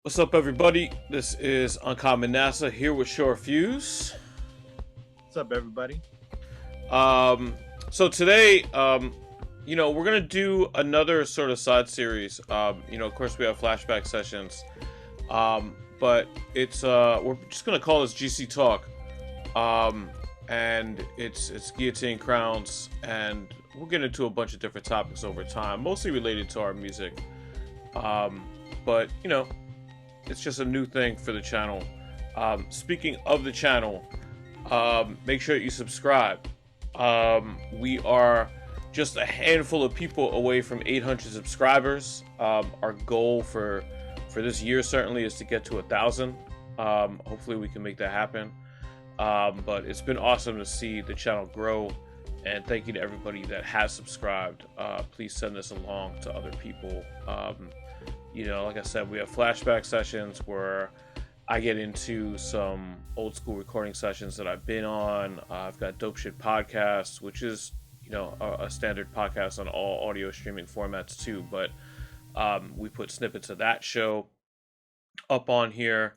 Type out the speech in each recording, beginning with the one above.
What's up, everybody? This is Uncommon NASA here with Short Fuse. What's up, everybody? Um, so today, we're gonna do another sort of side series. Of course, we have flashback sessions, but we're just gonna call this GC Talk, um, and it's guillotine crowns, and we'll get into a bunch of different topics over time, mostly related to our music. Um, but it's just a new thing for the channel. Speaking of the channel, make sure that you subscribe. We are just a handful of people away from 800 subscribers. Our goal for this year certainly is to get to 1,000. Hopefully, we can make that happen. But it's been awesome to see the channel grow, and thank you to everybody that has subscribed. Please send this along to other people. Like I said, we have flashback sessions where I get into some old school recording sessions that I've been on. I've got Dope Shit Podcasts, which is a standard podcast on all audio streaming formats too. But we put snippets of that show up on here.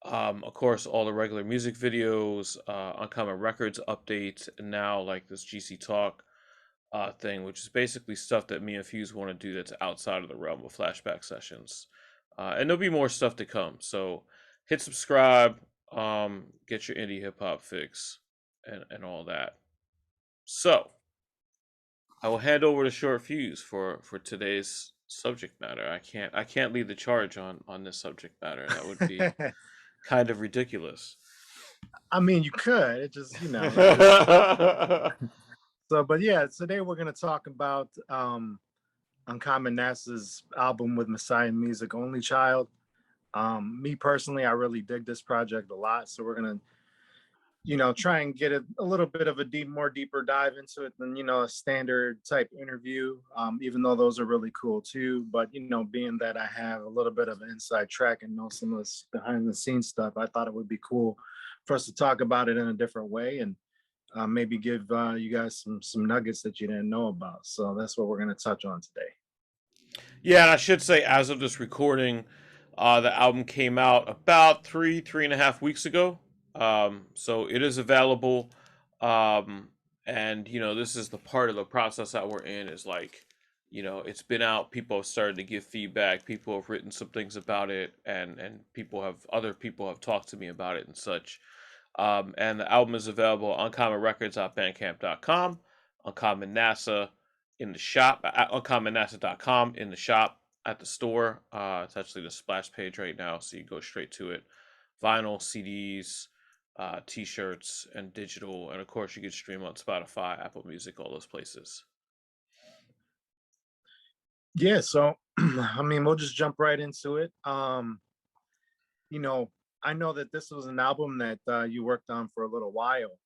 Of course, all the regular music videos, Uncommon Records updates, and now like this GC Talk thing, which is basically stuff that me and Fuse want to do that's outside of the realm of flashback sessions. And there'll be more stuff to come. So hit subscribe, get your indie hip hop fix, and all that. So I will hand over to Short Fuse for today's subject matter. I can't lead the charge on this subject matter. That would be kind of ridiculous. I mean, you could. It just, it's so. But yeah, today we're gonna talk about Uncommon NASA's album with Messiah Music, Only Child. Me personally, I really dig this project a lot. So we're gonna, try and get a little bit of a more deeper dive into it than a standard type interview. Even though those are really cool too. But being that I have a little bit of an inside track and know some of this behind the scenes stuff, I thought it would be cool for us to talk about it in a different way and maybe give you guys some nuggets that you didn't know about. So that's what we're going to touch on today. Yeah, and I should say, as of this recording, the album came out about 3.5 weeks ago. So it is available. Um, and this is the part of the process that we're in is like, it's been out. People have started to give feedback. People have written some things about it, and other people have talked to me about it and such. And the album is available on uncommonrecords.bandcamp.com, Uncommon NASA in the shop, at uncommonnasa.com in the shop, at the store. It's actually the splash page right now, so you go straight to it. Vinyl, CDs, t-shirts, and digital. And of course, you can stream on Spotify, Apple Music, all those places. Yeah, so I mean, we'll just jump right into it. You know, I know that this was an album that you worked on for a little while.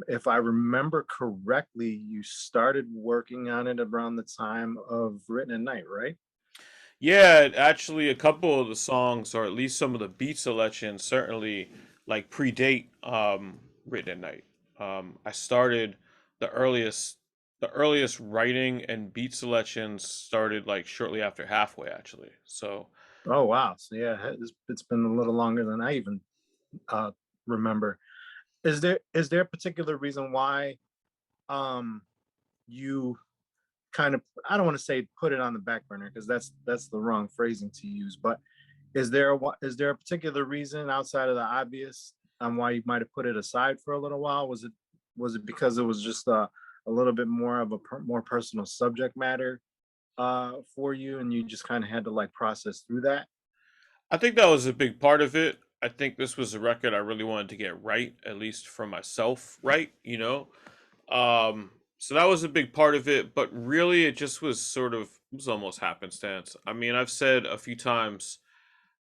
If I remember correctly, you started working on it around the time of Written at Night, right? Yeah, actually, a couple of the songs, or at least some of the beat selections, certainly like predate Written at Night. I started the earliest the earliest writing and beat selections started like shortly after halfway, actually. So Oh wow! So yeah, it's been a little longer than I even uh, remember. Is there a particular reason why um, you kind of, I don't want to say put it on the back burner because that's the wrong phrasing to use, but is there a particular reason outside of the obvious on why you might have put it aside for a little while? Was it because it was just a little bit more of a more personal subject matter for you, and you just kind of had to like process through that? I think that was a big part of it. I think this was a record I really wanted to get right, at least for myself, right? So that was a big part of it, but really it just was it was almost happenstance. I mean, I've said a few times,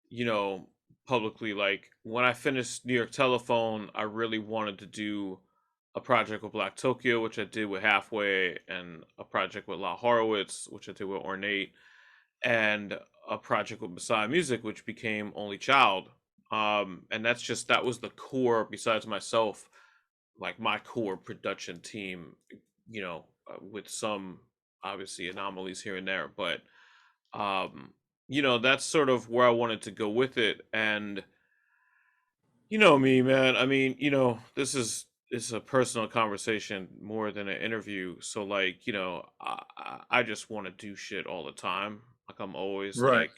you know, publicly, like when I finished New York Telephone, I really wanted to do a project with Black Tokyo, which I did with Halfway, and a project with La Horowitz, which I did with Ornate, and a project with Messiah Music, which became Only Child. And that was the core, besides myself, like my core production team, with some obviously anomalies here and there, but that's sort of where I wanted to go with it. And you know me, man. I mean, this is a personal conversation more than an interview. So like, I just want to do shit all the time. Like I'm always Right.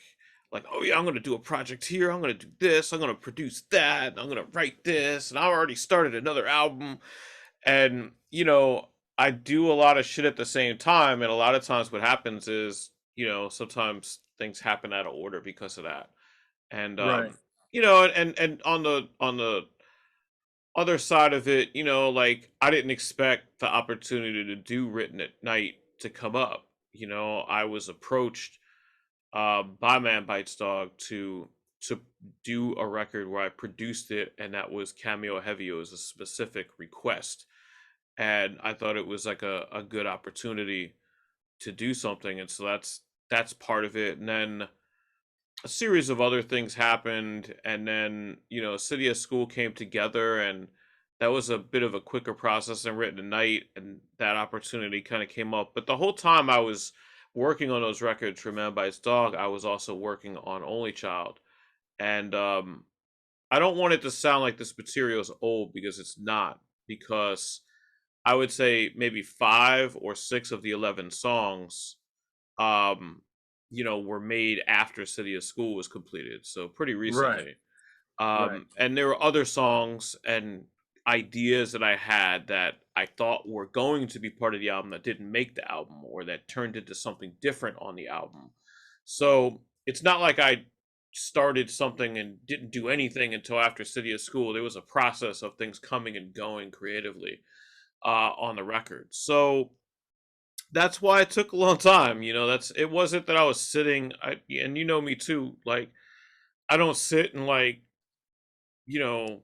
like, oh yeah, I'm gonna do a project here. I'm gonna do this. I'm gonna produce that. I'm gonna write this. And I already started another album. And I do a lot of shit at the same time. And a lot of times, what happens is, sometimes things happen out of order because of that. And Right. and on the other side of it, like I didn't expect the opportunity to do Written at Night to come up. I was approached by Man Bites Dog to do a record where I produced it, and that was Cameo Heavy. It was a specific request, and I thought it was like a good opportunity to do something, and so that's part of it. And then a series of other things happened, and then City of School came together, and that was a bit of a quicker process than Written Tonight, and that opportunity kind of came up. But the whole time I was working on those records for Man Bites Dog, I was also working on Only Child. And I don't want it to sound like this material is old, because it's not. Because I would say maybe 5 or 6 of the 11 songs um, were made after City of School was completed, so pretty Right. recently. Right. And there were other songs and ideas that I had that I thought were going to be part of the album that didn't make the album, or that turned into something different on the album. So it's not like I started something and didn't do anything until after City of School. There was a process of things coming and going creatively on the record. So that's why it took a long time. It wasn't that I was sitting. And you know me too. Like I don't sit and like you know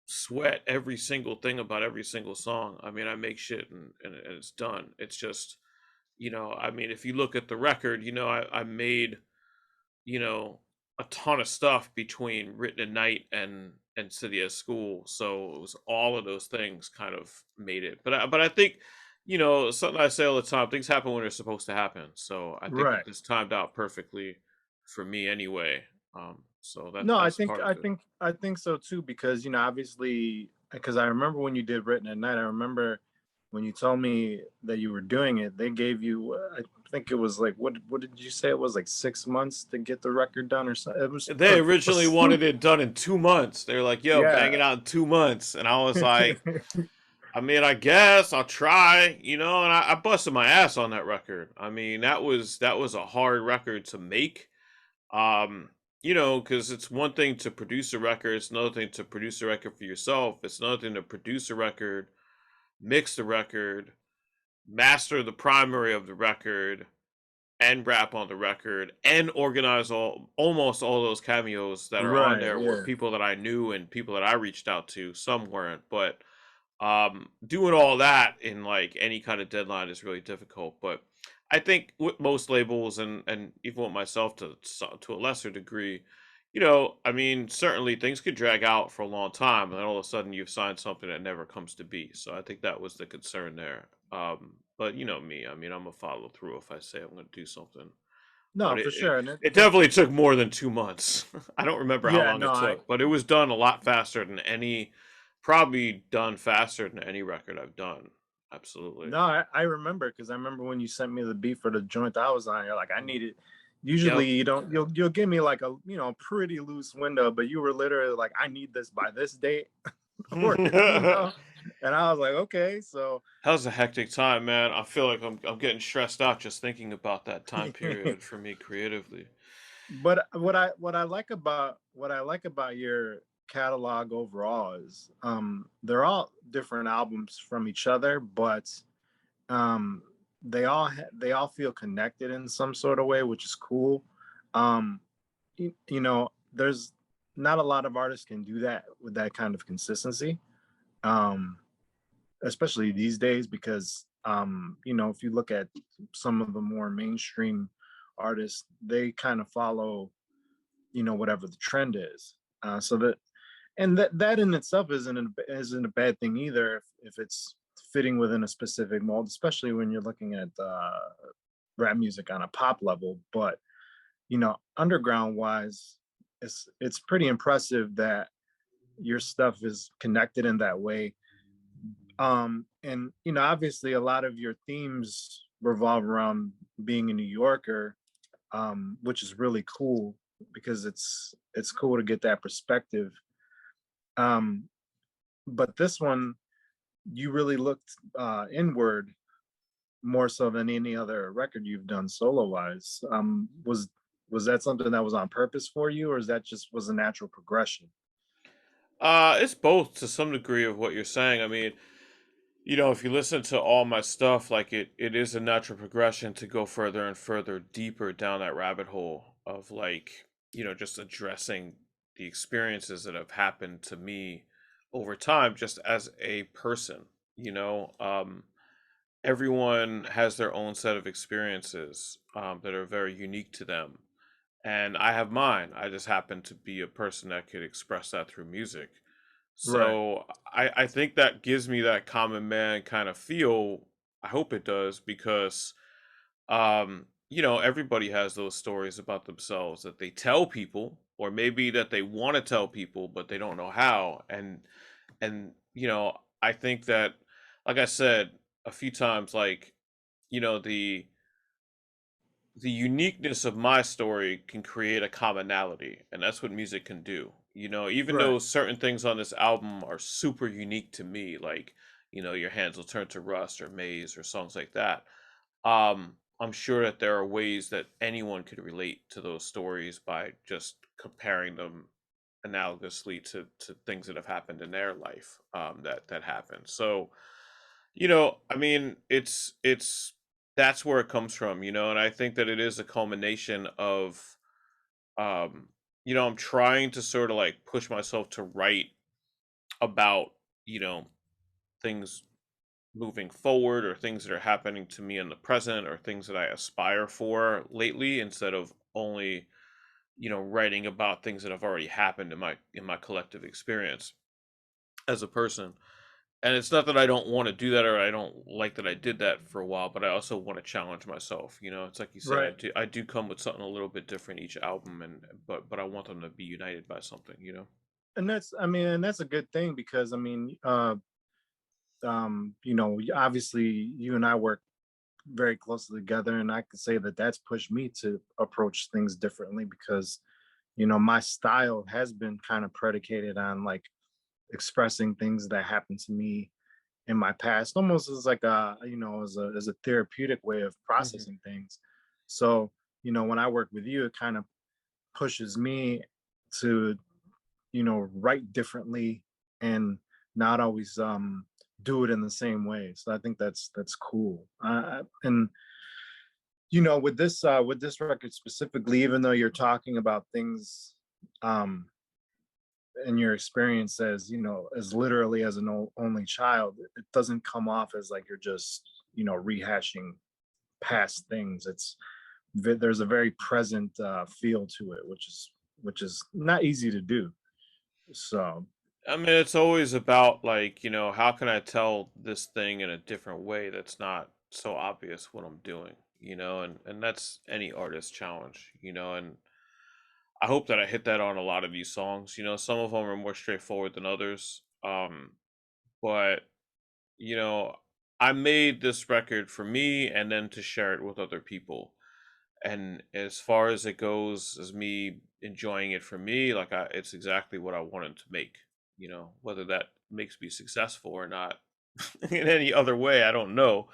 sweat every single thing about every single song. I mean, I make shit and it's done. It's just I mean, if you look at the record, I made you know a ton of stuff between Written at Night and City of School. So it was all of those things kind of made it. But I think something I say all the time: things happen when they're supposed to happen. So I think Right. that this timed out perfectly for me anyway. So No, I that's think part of I it. think I think so too, because obviously, because I remember when you did Written at Night. I remember when you told me that you were doing it. They gave you, I think it was like, what did you say? It was like 6 months to get the record done, or something. It was They a originally wanted super. it done in 2 months. They were like, "Yo, bang Yeah. it out in 2 months," and I was like, I mean, I guess I'll try, and I busted my ass on that record. I mean, that was a hard record to make. Um, because it's one thing to produce a record, it's another thing to produce a record for yourself. It's another thing to produce a record, mix the record, master the primary of the record, and rap on the record, and organize almost all those cameos that are on Right. there were Yeah. people that I knew and people that I reached out to. Some weren't, but doing all that in like any kind of deadline is really difficult. But I think with most labels, and even with myself to a lesser degree, I mean, certainly things could drag out for a long time, and then all of a sudden you've signed something that never comes to be. So I think that was the concern there. But you know me, I mean, I'm a follow through if I say I'm going to do something. No, But for sure. And it definitely took more than 2 months. I don't remember how yeah, long no, it I took, but it was done a lot faster than any, probably done faster than any record I've done. Absolutely. no, I remember, because I remember when you sent me the beat for the joint I was on. You're like, I need it. Yep. Usually you don't. You'll give me like a pretty loose window, but you were literally like, I need this by this date, or And I was like, okay, so. That was a hectic time, man. I feel like I'm getting stressed out just thinking about that time period for me creatively. But what I like about your catalog overall is, they're all different albums from each other, but um they all feel connected in some sort of way, which is cool. um there's not a lot of artists can do that with that kind of consistency, um especially these days, because if you look at some of the more mainstream artists, they kind of follow whatever the trend is. So that, and that in itself isn't a bad thing either, if it's fitting within a specific mold, especially when you're looking at rap music on a pop level. But underground wise, it's pretty impressive that your stuff is connected in that way. And obviously a lot of your themes revolve around being a New Yorker, which is really cool because it's cool to get that perspective. Um, but this one, you really looked inward more so than any other record you've done solo wise. Was that something that was on purpose for you, or is that just was a natural progression? It's both to some degree of what you're saying. I mean, if you listen to all my stuff, like it is a natural progression to go further and further deeper down that rabbit hole of like, just addressing the experiences that have happened to me over time just as a person, you know. Everyone has their own set of experiences that are very unique to them. And I have mine. I just happen to be a person that could express that through music. Right. So I think that gives me that common man kind of feel. I hope it does because everybody has those stories about themselves that they tell people, or maybe that they want to tell people, but they don't know how. And I think that, like I said a few times, like, the uniqueness of my story can create a commonality, and that's what music can do. Even Right. though certain things on this album are super unique to me, like, Your Hands Will Turn to Rust or Maze or songs like that. I'm sure that there are ways that anyone could relate to those stories by just comparing them analogously to things that have happened in their life, that happened. So, I mean, it's that's where it comes from, and I think that it is a culmination of, um, I'm trying to sort of like push myself to write about, you know, things moving forward, or things that are happening to me in the present, or things that I aspire for lately, instead of only, writing about things that have already happened in my collective experience as a person. And it's not that I don't want to do that, or I don't like that I did that for a while, but I also want to challenge myself. It's like you said, I Right. do I do come with something a little bit different each album, and but I want them to be united by something. And that's a good thing because obviously you and I work very closely together, and I could say that that's pushed me to approach things differently because my style has been kind of predicated on like expressing things that happened to me in my past, almost as like as a therapeutic way of Hmm. processing things. So when I work with you, it kind of pushes me to write differently and not always do it in the same way. So I think that's cool. And with this record specifically, even though you're talking about things um in your experience as as literally as an only child, it doesn't come off as like you're just rehashing past things. There's a very present feel to it, which is not easy to do. So I mean, it's always about like, how can I tell this thing in a different way that's not so obvious what I'm doing, and that's any artist challenge, and I hope that I hit that on a lot of these songs. Some of them are more straightforward than others. But you know, I made this record for me and then to share it with other people. And as far as it goes, as me enjoying it for me, like it's exactly what I wanted to make. Whether that makes me successful or not in any other way, I don't know.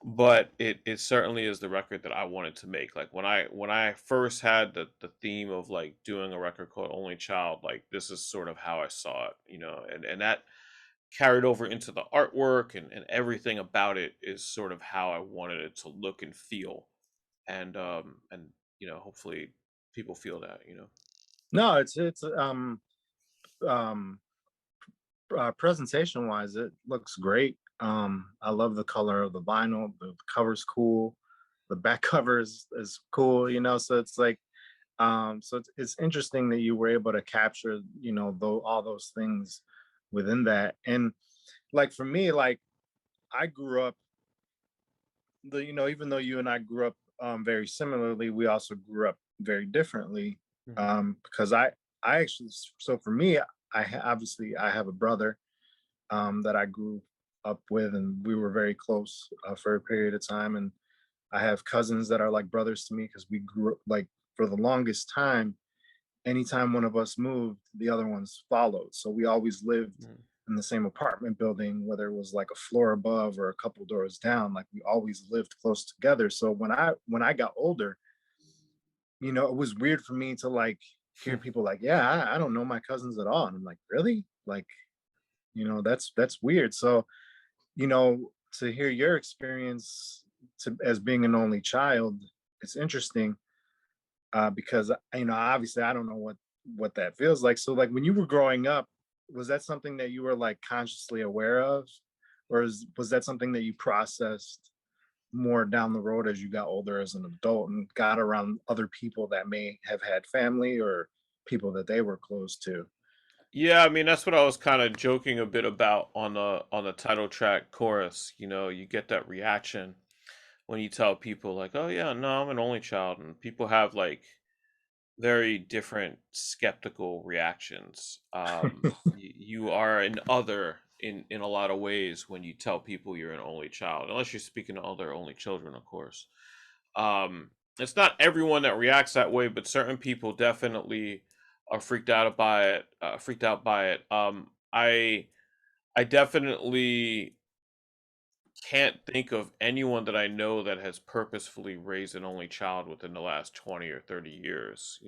But it certainly is the record that I wanted to make. Like when I first had the theme of like doing a record called Only Child, like this is sort of how I saw it, and that carried over into the artwork, and everything about it is sort of how I wanted it to look and feel. And hopefully people feel that. no, it's um presentation wise, it looks great. I love the color of the vinyl. The cover's cool. The back cover is cool. So it's like it's interesting that you were able to capture though all those things within that. And like for me, like I grew up even though you and I grew up very similarly, we also grew up very differently. Mhm. Because I actually, so for me, obviously I have a brother that I grew up with, and we were very close for a period of time. And I have cousins that are like brothers to me because we grew up like for the longest time. Anytime one of us moved, the other ones followed. So we always lived Mhm. in the same apartment building, whether it was like a floor above or a couple doors down. Like we always lived close together. So when I got older, it was weird for me to like hear people like, yeah, I don't know my cousins at all. And I'm like, really? Like, that's weird. So, to hear your experience as being an only child, it's interesting because obviously I don't know what that feels like. So, like when you were growing up, was that something that you were like consciously aware of, or was that something that you processed more down the road as you got older as an adult and got around other people that may have had family or people that they were close to? Yeah, I mean that's what I was kind of joking a bit about on the title track chorus. You get that reaction when you tell people like, "Oh yeah, no, I'm an only child," and people have like very different skeptical reactions. You are an other in a lot of ways when you tell people you're an only child, unless you're speaking to other only children, of course. It's not everyone that reacts that way, but certain people definitely are freaked out by it. I definitely can't think of anyone that I know that has purposefully raised an only child within the last 20 or 30 years.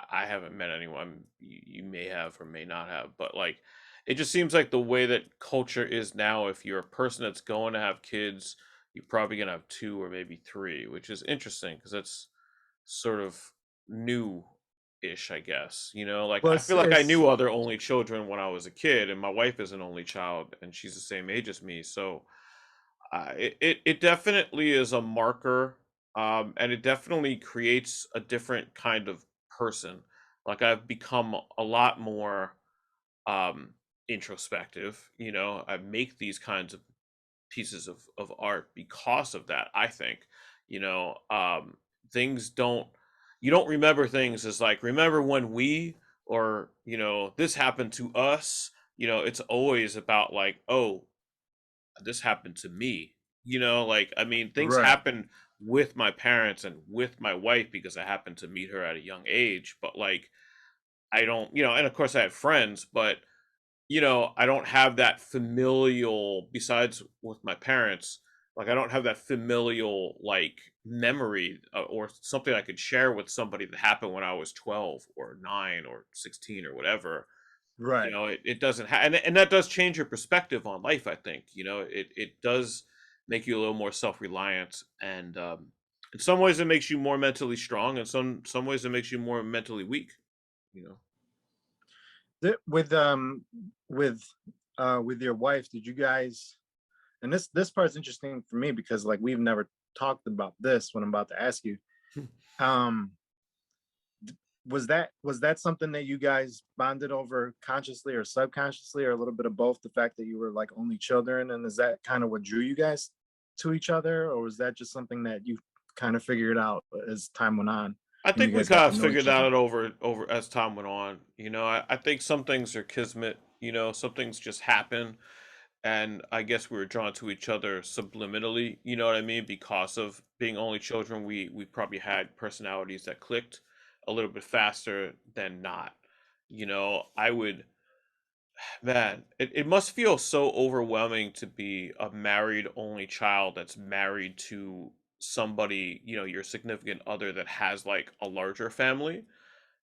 I haven't met anyone. You may have or may not have, but like, it just seems like the way that culture is now. If you're a person that's going to have kids, you're probably gonna have two or maybe three, which is interesting because that's sort of new-ish, I guess. Like Well, I it's, feel like I it's knew other only children when I was a kid, and my wife is an only child, and she's the same age as me. So it definitely is a marker, and it definitely creates a different kind of person. Like I've become a lot more um, introspective. I make these kinds of pieces of art because of that. I think, you know, um, things don't. You don't remember things as like remember when we or this happened to us. It's always about like, oh, this happened to me. Like I mean, things right, happen with my parents and with my wife because I happened to meet her at a young age. But like I don't, and of course I had friends, but I don't have that familial besides with my parents. Like I don't have that familial like memory or something I could share with somebody that happened when I was 12 or 9 or 16 or whatever. right. It doesn't and that does change your perspective on life. I think it does make you a little more self-reliant, and in some ways it makes you more mentally strong, and some ways it makes you more mentally weak. you know With your wife, did you guys? And this part's interesting for me because like we've never talked about this. What I'm about to ask you, um, was that something that you guys bonded over consciously or subconsciously, or a little bit of both? The fact that you were like only children, and is that kind of what drew you guys to each other, or was that just something that you kind of figured out as time went on I and you think we guys got kind to of know figured each that other? out over as time went on. I think some things are kismet. Some things just happen, and I guess we were drawn to each other subliminally. You know what I mean? Because of being only children, we probably had personalities that clicked a little bit faster than not. I would, man, it must feel so overwhelming to be a married only child that's married to somebody, your significant other that has like a larger family,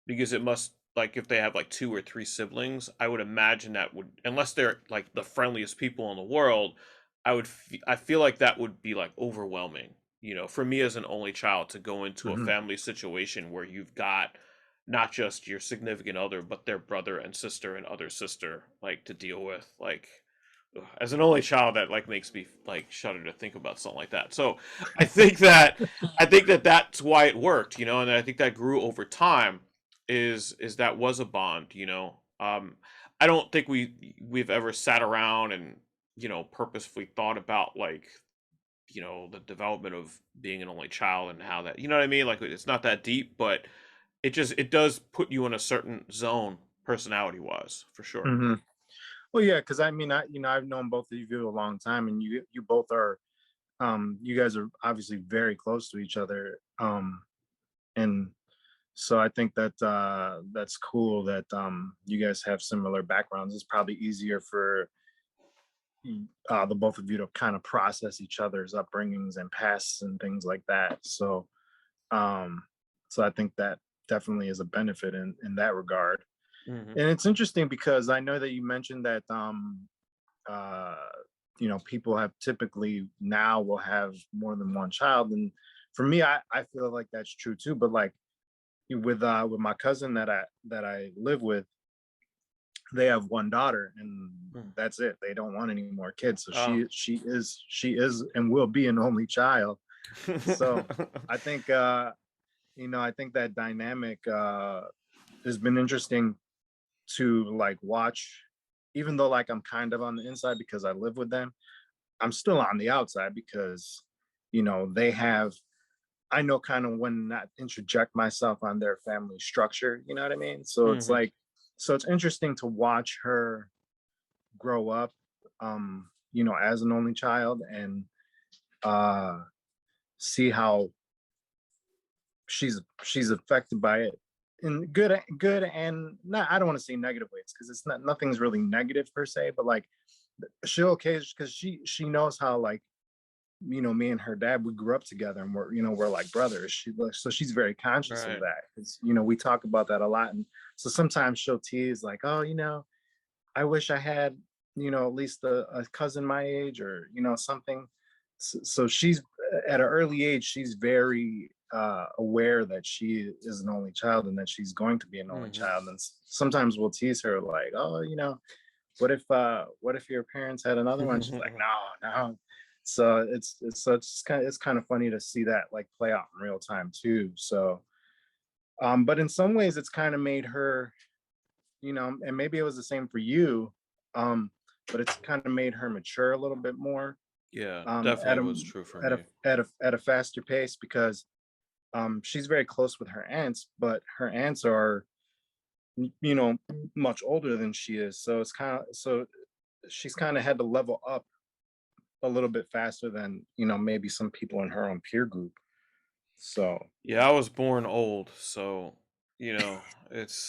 because it must like if they have like two or three siblings, I would imagine that would, unless they're like the friendliest people in the world, I feel like that would be like overwhelming, for me as an only child to go into a Hmm. family situation where you've got not just your significant other but their brother and sister and other sister like to deal with, like as an only child that like makes me like shudder to think about something like that. So I think that that's why it worked, and I think that grew over time. Is that was a bond, I don't think we've ever sat around and purposefully thought about like the development of being an only child and how that, you know what I mean? Like it's not that deep, but it does put you in a certain zone personality wise, for sure. Hmm. Well, yeah, because I mean, I've known both of you a long time, and you both are, you guys are obviously very close to each other, and so I think that that's cool that you guys have similar backgrounds. It's probably easier for the both of you to kind of process each other's upbringings and pasts and things like that. Um, so I think that definitely is a benefit in that regard. Hmm. And it's interesting because I know that you mentioned that uh, people have typically now will have more than one child, and for me, I feel like that's true too. But like with my cousin that I live with, they have one daughter and that's it. They don't want any more kids. So Oh. she is and will be an only child. So I think I think that dynamic has been interesting to like watch, even though like I'm kind of on the inside because I live with them. I'm still on the outside because they have, I know kind of when not interject myself on their family structure, you know what I mean? So it's Hmm. like, so it's interesting to watch her grow up, as an only child and uh, see how she's affected by it in good and not. I don't want to say negative ways because it's not, nothing's really negative per se, but like she'll occasionally, because she knows how like me and her dad, we grew up together and we're like brothers. So she's very conscious of Right. that because we talk about that a lot, and so sometimes she'll tease like, oh, I wish I had at least a cousin my age or something. So she's at an early age, she's very aware that she is an only child and that she's going to be an only Hmm. child, and sometimes we'll tease her like, oh, what if your parents had another one? She's like, no, no. So it's kind of funny to see that like play out in real time too. So but in some ways it's kind of made her, and maybe it was the same for you, um, but it's kind of made her mature a little bit more, Yeah, at definitely a was true for at a me. at a faster pace because she's very close with her aunts, but her aunts are you know much older than she is. So it's kind of so she's kind of had to level up a little bit faster than maybe some people in her own peer group. So Yeah, I was born old, so it's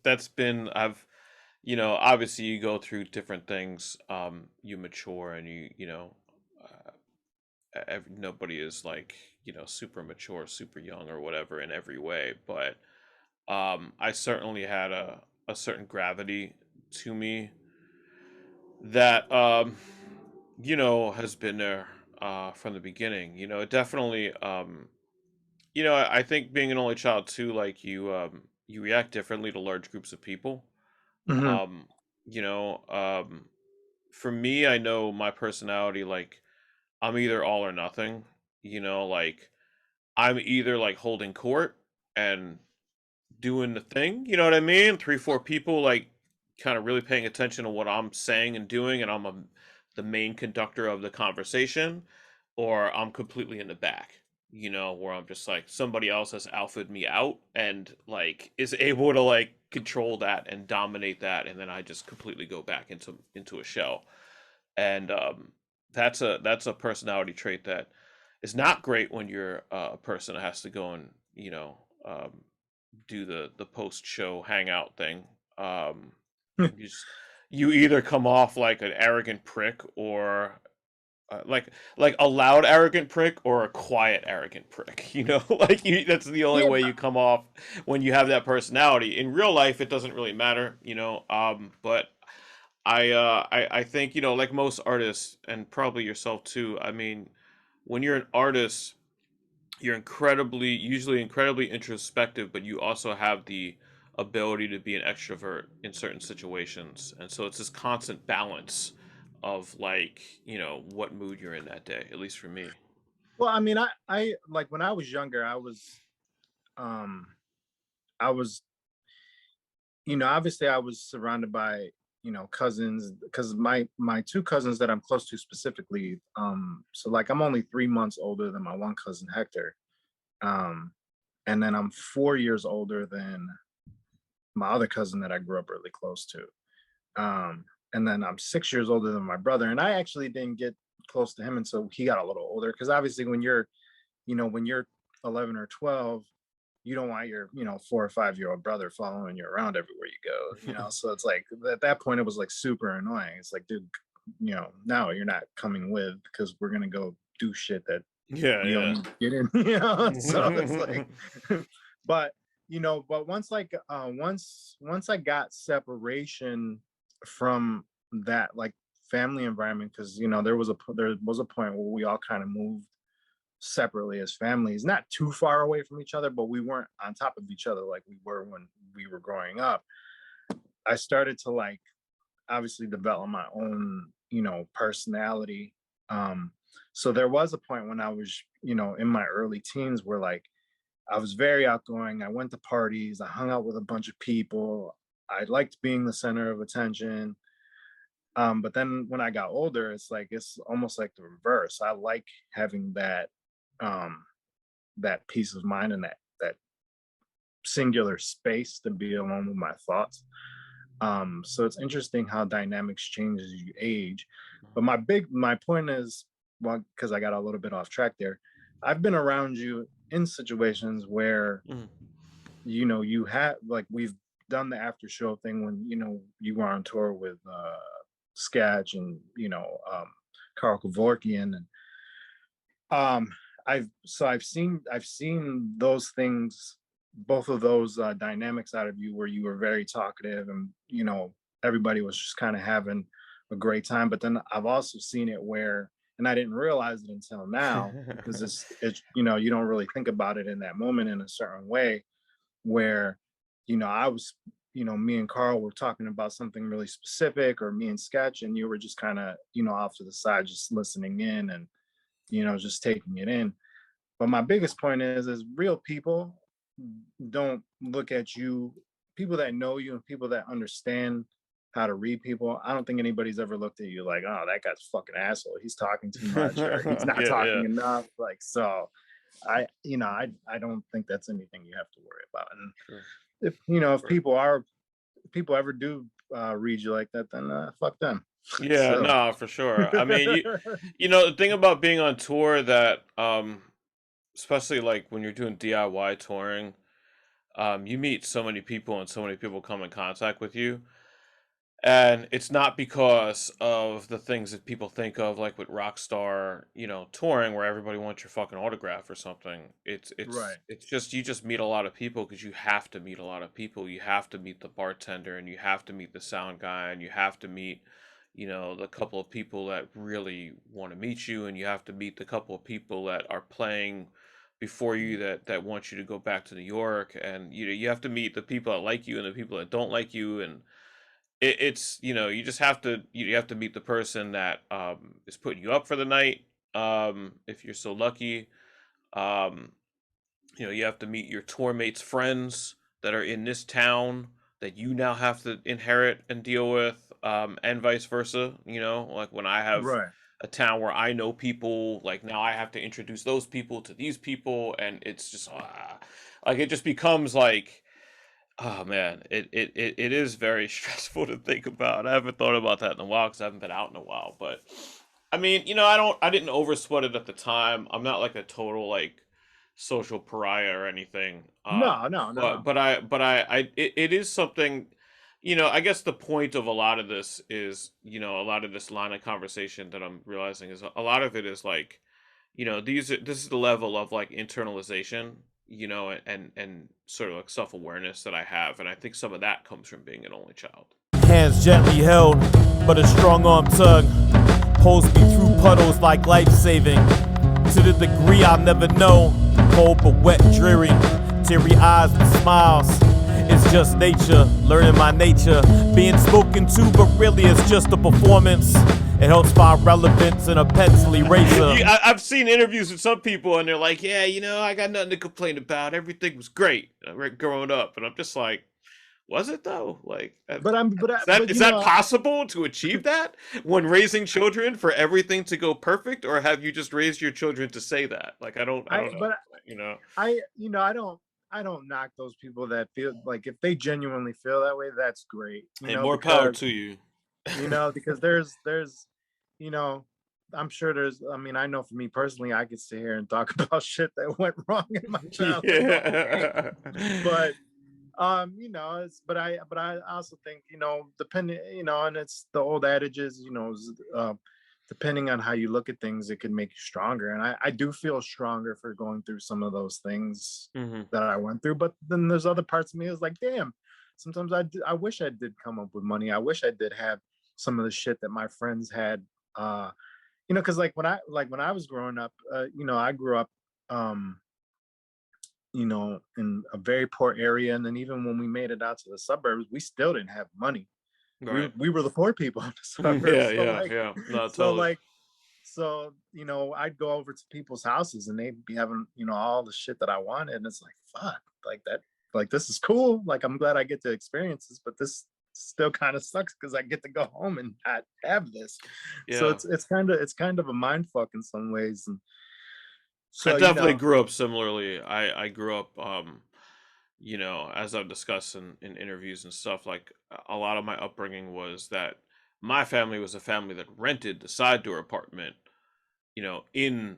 that's been obviously you go through different things, you mature and nobody is like, super mature, super young or whatever in every way, but I certainly had a certain gravity to me that has been there from the beginning. It definitely I think being an only child too, like you react differently to large groups of people. mhm. Um, you know, um, for me, I know my personality, like I'm either all or nothing. Like I'm either like holding court and doing the thing, you know what I mean? Three, four people like kind of really paying attention to what I'm saying and doing, and the main conductor of the conversation, or I'm completely in the back, where I'm just like somebody else has alphaed me out and like is able to like control that and dominate that, and then I just completely go back into a shell. And that's a personality trait that is not great when you're a person that has to go and do the post show hangout thing. Um, you just you either come off like an arrogant prick or like a loud arrogant prick or a quiet arrogant prick. Like that's the only Yeah. way you come off when you have that personality. In real life, it doesn't really matter. But I think like most artists and probably yourself too. I mean, when you're an artist, you're usually incredibly introspective, but you also have the ability to be an extrovert in certain situations. And so it's this constant balance of like, what mood you're in that day, at least for me. Well, I mean, I like when I was younger, um I was obviously I was surrounded by cousins, because my two cousins that I'm close to specifically, so like I'm only 3 months older than my one cousin Hector, um, and then I'm 4 years older than my other cousin that I grew up really close to. And then I'm 6 years older than my brother, and I actually didn't get close to him until he got a little older. Because obviously, when you're 11 or 12, you don't want your 4 or 5 year old brother following you around everywhere you go. So it's like at that point it was like super annoying. It's like, dude, no, you're not coming with because we're gonna go do shit that you don't Yeah, need to get in. So it's like, but but once I got separation from that like family environment, because there was a point where we all kind of moved separately as families, not too far away from each other, but we weren't on top of each other like we were when we were growing up. I started to like obviously develop my own personality. So there was a point when I was in my early teens where like I was very outgoing. I went to parties, I hung out with a bunch of people, I liked being the center of attention. But then when I got older, it's almost like the reverse. I like having um that peace of mind and that singular space to be alone with my thoughts. So it's interesting how dynamics change as you age. But my point is, well, because I got a little bit off track there, I've been around you in situations where Mhm. you had like we've done the after show thing when you were on tour with Sketch and Carl Kevorkian, and um I've seen those things, both of those dynamics out of you, where you were very talkative and everybody was just kind of having a great time. But then I've also seen it where, and I didn't realize it until now, because it's you don't really think about it in that moment in a certain way, where I was, me and Carl were talking about something really specific, or me and Sketch, and you were just kind of off to the side just listening in, and just taking it in. But my biggest point is real people don't look at you, people that know you and people that understand how to read people. I don't think anybody's ever looked at you like, oh, that guy's a fucking asshole, he's talking too much, or he's not Yeah, talking yeah. enough. Like, so I don't think that's anything you have to worry about. And Sure. if Sure. people ever do read you like that, then fuck them. Yeah, So no, for sure. I mean, the thing about being on tour that especially like when you're doing DIY touring, you meet so many people and so many people come in contact with you. And it's not because of the things that people think of, like with rock star, touring where everybody wants your fucking autograph or something. It's right, it's it's just you just meet a lot of people because you have to meet a lot of people. You have to meet the bartender and you have to meet the sound guy and you have to meet, the couple of people that really want to meet you, and you have to meet the couple of people that are playing before you that want you to go back to New York, and you have to meet the people that like you and the people that don't like you, and it's you just have to you have to meet the person that is putting you up for the night, if you're so lucky. um you have to meet your tour mates friends that are in this town that you now have to inherit and deal with, and vice versa. Like when I have right, a town where I know people, like now I have to introduce those people to these people, and it's just like it just becomes like, oh man, it is very stressful to think about. I haven't thought about that in a while because I haven't been out in a while. But I mean, I didn't oversweat it at the time. I'm not like a total like social pariah or anything. no, no, no, It is something. I guess the point of a lot of this is, a lot of this line of conversation that I'm realizing is a lot of it is like, this is the level of like internalization, and sort of like self-awareness that I have, and I think some of that comes from being an only child. Hands gently held, but a strong arm tug pulls me through puddles like life-saving. To the degree I'll never know, cold but wet, dreary, teary eyes with smiles. It's just nature, learning my nature, being spoken to, but really it's just a performance. It helps find relevance in a pencil eraser. I've seen interviews with some people, and they're like, "Yeah, I got nothing to complain about. Everything was great growing up," and I'm just like, Was it though? Like, but is you that know, possible to achieve that when raising children for everything to go perfect, or have you just raised your children to say that? Like, I I don't know. but You know? I don't knock those people that feel like, if they genuinely feel that way, that's great. Hey, more power to you. Because there's you know I'm sure there's, I mean, I know for me personally, I could sit here and talk about shit that went wrong in my childhood all day. Yeah. But but I also think, depending, and it's the old adages, depending on how you look at things, it can make you stronger. And I do feel stronger for going through some of those things Hmm. that I went through. But then there's other parts of me that's like, damn, sometimes I wish I did come up with money. I wish I did have some of the shit that my friends had. Because like when I was growing up, I grew up, um, in a very poor area. And then even when we made it out to the suburbs, we still didn't have money. Right. We were the poor people in the Yeah, suburbs. yeah, yeah. No, So totally. like, I'd go over to people's houses and they'd be having, all the shit that I wanted. And it's like, fuck, like that, like this is cool. Like, I'm glad I get to experience this, but this still kind of sucks because I get to go home and not have this. So Yeah. it's kind of a mind fuck in some ways. And I so, definitely grew up similarly. I grew up, as I've discussed in interviews and stuff, like a lot of my upbringing was that my family was a family that rented the side door apartment, in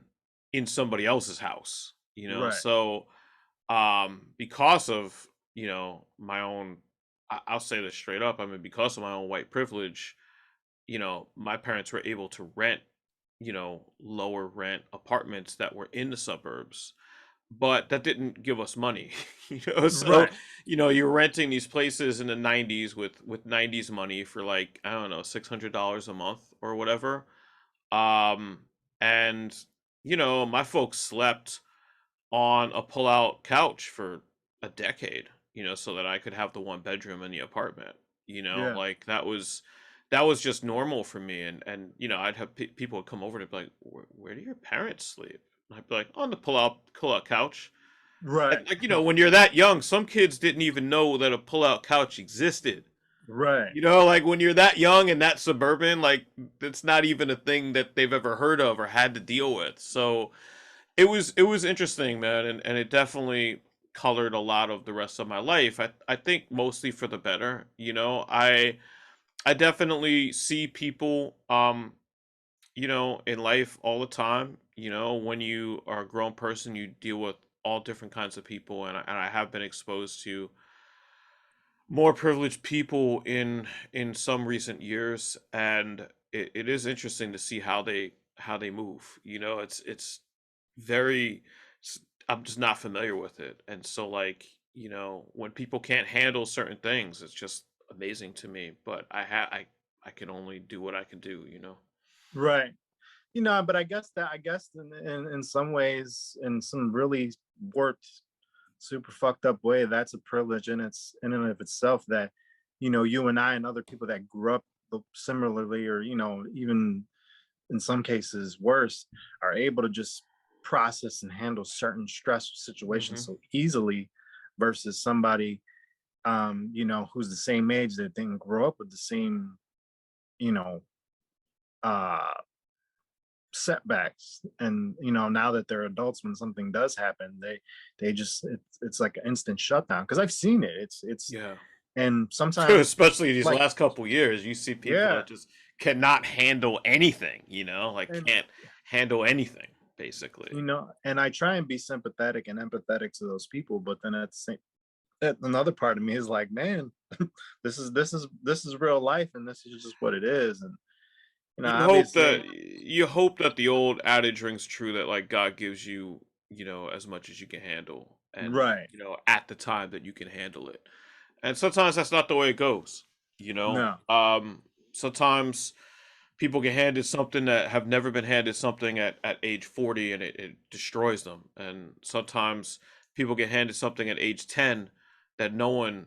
somebody else's house, right, so because of, my own, I'll say this straight up. I mean, because of my own white privilege, my parents were able to rent, lower rent apartments that were in the suburbs, but that didn't give us money. So, right, you're renting these places in the 90s with 90s money for like, I don't know, $600 a month or whatever. Um and my folks slept on a pull-out couch for a decade, so that I could have the one bedroom in the apartment. yeah, Like that was just normal for me. And I'd have people would come over to be like, where do your parents sleep? And I'd be like, on the pull-out couch. And right, like, when you're that young, some kids didn't even know that a pull-out couch existed. right, Like when you're that young and that suburban, like it's not even a thing that they've ever heard of or had to deal with. So it was interesting, man, and it definitely colored a lot of the rest of my life. I think mostly for the better. I definitely see people in life all the time. When you are a grown person, you deal with all different kinds of people, and I have been exposed to more privileged people in some recent years, and it is interesting to see how they move. It's very I'm just not familiar with it. And so, like, when people can't handle certain things, it's just amazing to me. But I can only do what I can do. right. But I guess in some ways, in some really warped, super fucked up way, that's a privilege in and of itself, that you and I and other people that grew up similarly, or even in some cases worse, are able to just process and handle certain stressful situations Hmm. so easily, versus somebody who's the same age, that didn't grow up with the same you know uh setbacks. And now that they're adults, when something does happen, they just, it's like an instant shutdown, because I've seen it. It's Yeah. And sometimes, Especially these like, last couple years, you see people yeah. that just cannot handle anything, like And can't handle anything, basically. and I try and be sympathetic and empathetic to those people, but then at the same, another part of me is like, man, this is real life, and this is just what it is. And You hope obviously, that the old adage rings true that like God gives you, as much as you can handle, and right, at the time that you can handle it. And sometimes that's not the way it goes. You know, no, um, sometimes people get handed something that have never been handed something at age 40, and it destroys them. And sometimes people get handed something at age 10 that no one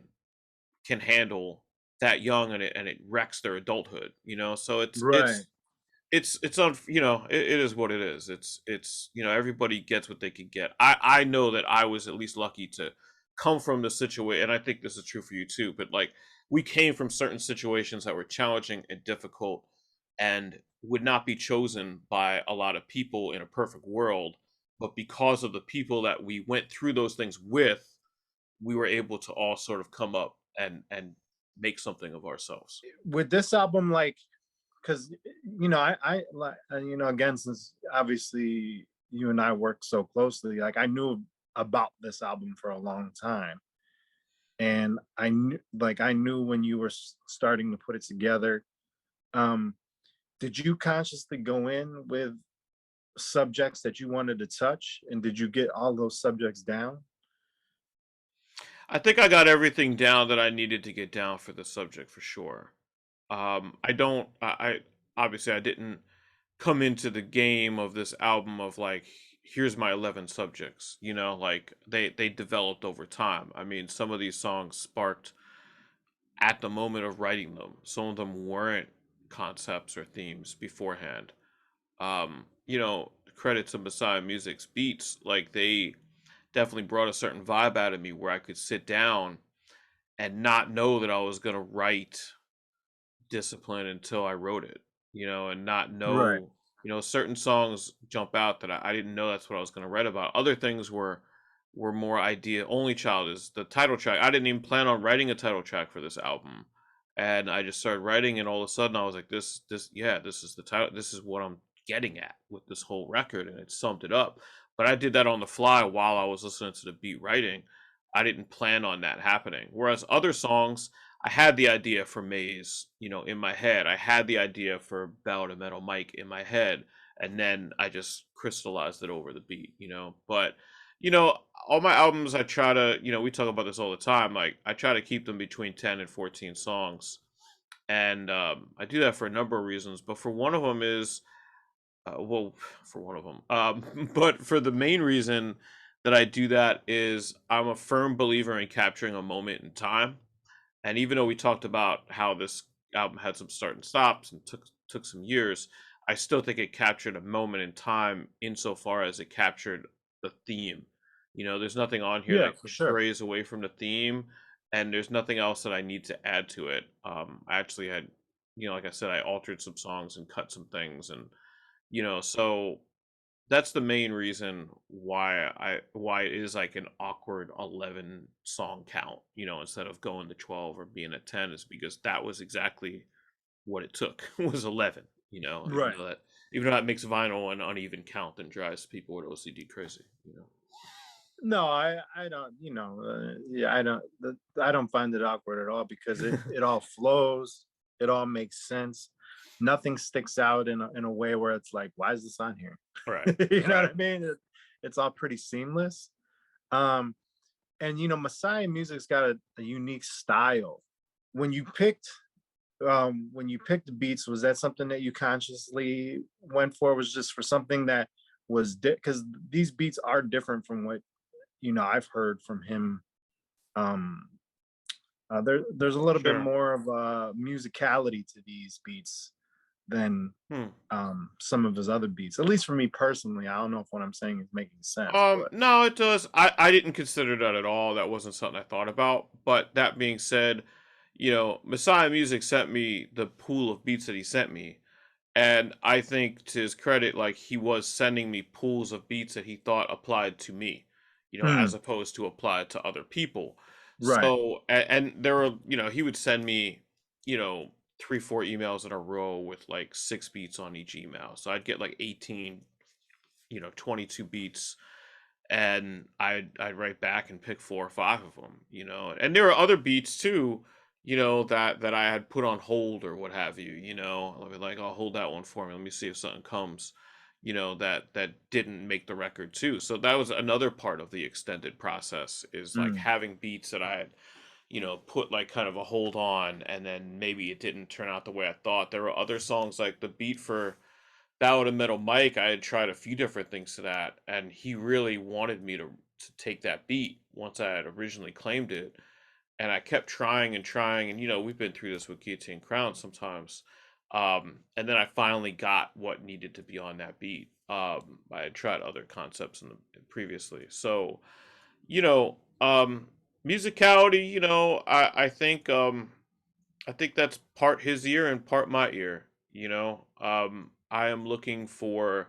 can handle that young, and it wrecks their adulthood. So it's right, it's it's on it is what it is. It's everybody gets what they can get. I know that I was at least lucky come from the situation, and I think this is true for you too, but like we came from certain situations that were challenging and difficult and would not be chosen by a lot of people in a perfect world, but because of the people that we went through those things with, we were able to all sort of come up and make something of ourselves. With this album, like, because I like, again, since obviously you and I work so closely, like I knew about this album for a long time, and I knew when you were starting to put it together. um did you consciously go in with subjects that you wanted to touch, and did you get all those subjects down? I think I got everything down that I needed to get down for the subject for sure. I don't. I obviously I didn't come into the game of this album of like, here's my 11 subjects. You know, like they developed over time. I mean, some of these songs sparked at the moment of writing them. Some of them weren't concepts or themes beforehand. Credit to Messiah Music's beats, like they definitely brought a certain vibe out of me where I could sit down and not know that I was gonna write discipline until I wrote it, and not Right. know, certain songs jump out that I didn't know that's what I was gonna write about. Other things were more idea. Only Child is the title track. I didn't even plan on writing a title track for this album. And I just started writing, and all of a sudden I was like, this is the title. This is what I'm getting at with this whole record, and it summed it up. But I did that on the fly while I was listening to the beat writing. I didn't plan on that happening. Whereas other songs, I had the idea for Maze, in my head. I had the idea for Ballad of Metal Mike in my head, and then I just crystallized it over the beat. But you know, all my albums, I try to, we talk about this all the time. Like, I try to keep them between 10 and 14 songs. And I do that for a number of reasons. But for one of them is, well, for one of them, but for the main reason that I do that is I'm a firm believer in capturing a moment in time. And even though we talked about how this album had some start and stops and took some years, I still think it captured a moment in time insofar as it captured the theme. There's nothing on here Yeah, that for sure. strays away from the theme, and there's nothing else that I need to add to it. I actually had, like I said, I altered some songs and cut some things, and so that's the main reason why it is like an awkward 11 song count, instead of going to 12 or being at 10, is because that was exactly what it took was 11, even Right. though that makes vinyl an uneven count and drives people with OCD crazy. No, I don't, yeah, I don't find it awkward at all, because it all flows, it all makes sense. Nothing sticks out in a way where it's like, why is this on here? Right. You know what Right. I mean? It's all pretty seamless. Um, and Messiah Music's got a unique style. When you picked the beats, was that something that you consciously went for? Was just for something that was because these beats are different from what I've heard from him. um there's a little bit Sure. more of a musicality to these beats than Hmm. some of his other beats, at least for me personally. I don't know if what I'm saying is making sense, but No, it does. I didn't consider that at all. That wasn't something I thought about. But that being said, Messiah Music sent me the pool of beats that he sent me. And I think to his credit, like he was sending me pools of beats that he thought applied to me, as mm, opposed to applied to other people. right. So, and there were, he would send me, you know, 3, 4 emails in a row with like 6 beats on each email. So I'd get like 18, 22 beats, and I'd write back and pick 4 or 5 of them, and there are other beats too, that I had put on hold or what have you, I'll be like, I'll hold that one for me. Let me see if something comes, that didn't make the record too. So that was another part of the extended process, is like Mm, having beats that I had, put like kind of a hold on, and then maybe it didn't turn out the way I thought. There were other songs like the beat for Ballad of Metal Mike. I had tried a few different things to that, and he really wanted me to take that beat once I had originally claimed it. And I kept trying and trying, and we've been through this with Guillotine Crown sometimes. And then I finally got what needed to be on that beat. I had tried other concepts previously, so you know, Musicality, I think that's part his ear and part my ear. I am looking for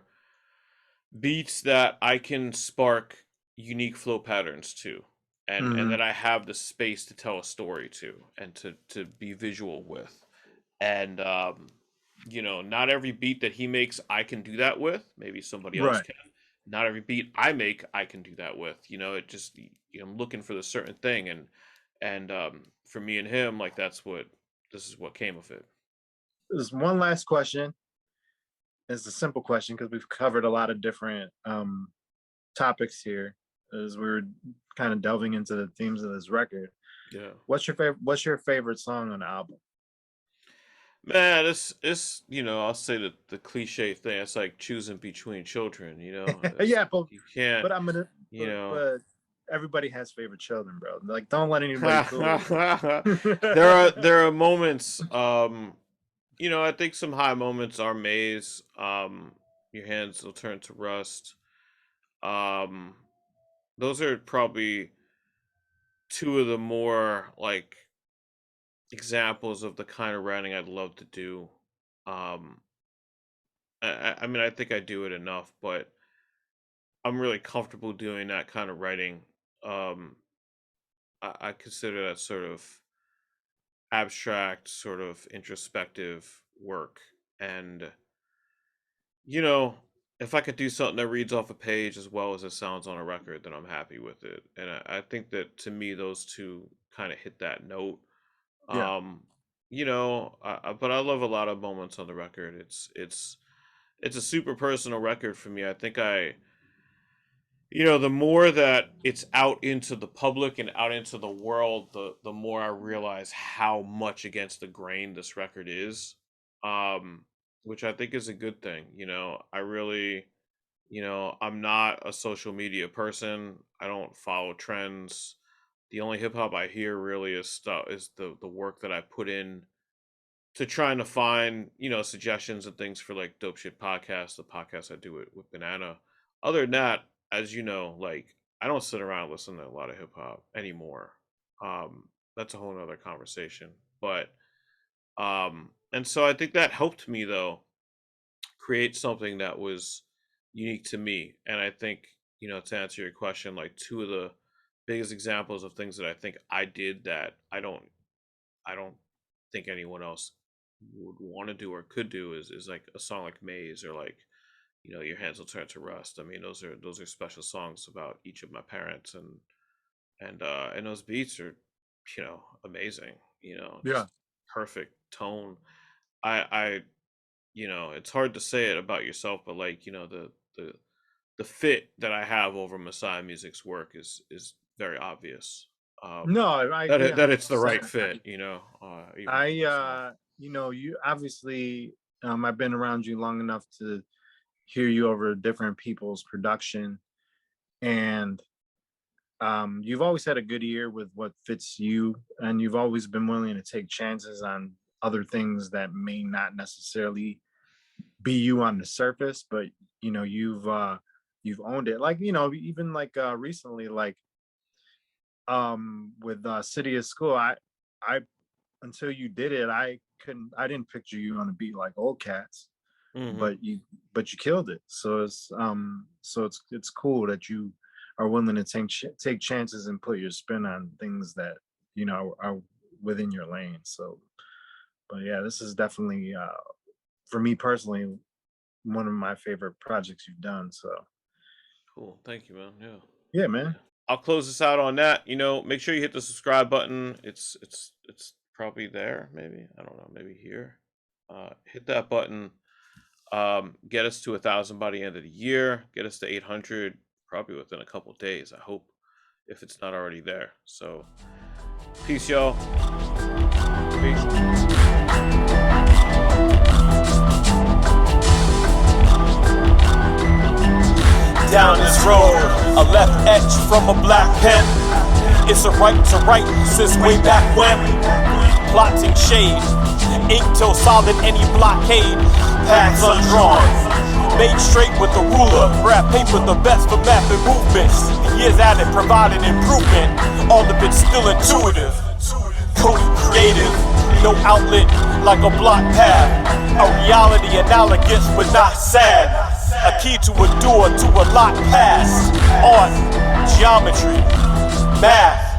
beats that I can spark unique flow patterns to, and Hmm. that I have the space to tell a story to, and to be visual with. And not every beat that he makes I can do that with. Maybe somebody else Right. can. Not every beat I make I can do that with. It just I'm looking for the certain thing, and for me and him, like this is what came of it. There's one last question. It's a simple question because we've covered a lot of different topics here as we were kind of delving into the themes of this record. Yeah. What's your favorite song on the album? Man, it's I'll say the cliche thing. It's like choosing between children. Yeah, You can't. but I'm gonna You know. but everybody has favorite children, bro. Like, don't let anybody fool you. There are moments. I think some high moments are Maze. Your hands will turn to rust. Um, those are probably two of the more like examples of the kind of writing I'd love to do. Um, I mean, I think I do it enough, but I'm really comfortable doing that kind of writing. Um, I consider that sort of abstract, sort of introspective work. And, you know, if I could do something that reads off a page as well as it sounds on a record, then I'm happy with it. And I think that to me, those two kind of hit that note. Yeah. Um, but I love a lot of moments on the record. It's a super personal record for me. I think the more that it's out into the public and out into the world, the more I realize how much against the grain this record is, which I think is a good thing. I really, I'm not a social media person. I don't follow trends. The only hip hop I hear really is the work that I put in to trying to find, suggestions and things for like Dope Shit Podcast, the podcast I do it with Banana. Other than that, as you know, like I don't sit around listening to a lot of hip hop anymore. That's a whole nother conversation. But and so I think that helped me though create something that was unique to me. And I think, to answer your question, like two of the biggest examples of things that I think I did that I don't think anyone else would want to do or could do is like a song like Maze or like Your Hands Will Turn to Rust. I mean, those are special songs about each of my parents, and those beats are amazing. Yeah. Just perfect tone. I it's hard to say it about yourself, but like the fit that I have over Messiah Music's work is very obvious. No, I That agree that it's the right 100%. fit. Even for myself. You obviously, I've been around you long enough to hear you over different people's production, and you've always had a good ear with what fits you, and you've always been willing to take chances on other things that may not necessarily be you on the surface, but you've owned it. Like, even like recently, like with City of School, I until you did it, I didn't picture you on a beat like Old Cats, Hmm. but you killed it. So it's cool that you are willing to take chances and put your spin on things that are within your lane. So, but yeah, this is definitely for me personally one of my favorite projects you've done. So Cool. Thank you, man. Yeah. yeah, man. I'll close this out on that. Make sure you hit the subscribe button. It's probably there, maybe. I don't know, maybe here. Hit that button. Get us to 1,000 by the end of the year. Get us to 800 probably within a couple days, I hope, if it's not already there. So peace, y'all. Peace. Down this road, a left etch from a black pen. It's a right to write since way back when. Plotting shade, ink till solid any blockade. Paths undrawn, made straight with a ruler. Grab paper, the best for math and movements. The years at it provided improvement. All of it still intuitive. Coding creative, no outlet like a block path. A reality analogous but not sad. A key to a door to a locked past. Art, geometry, math.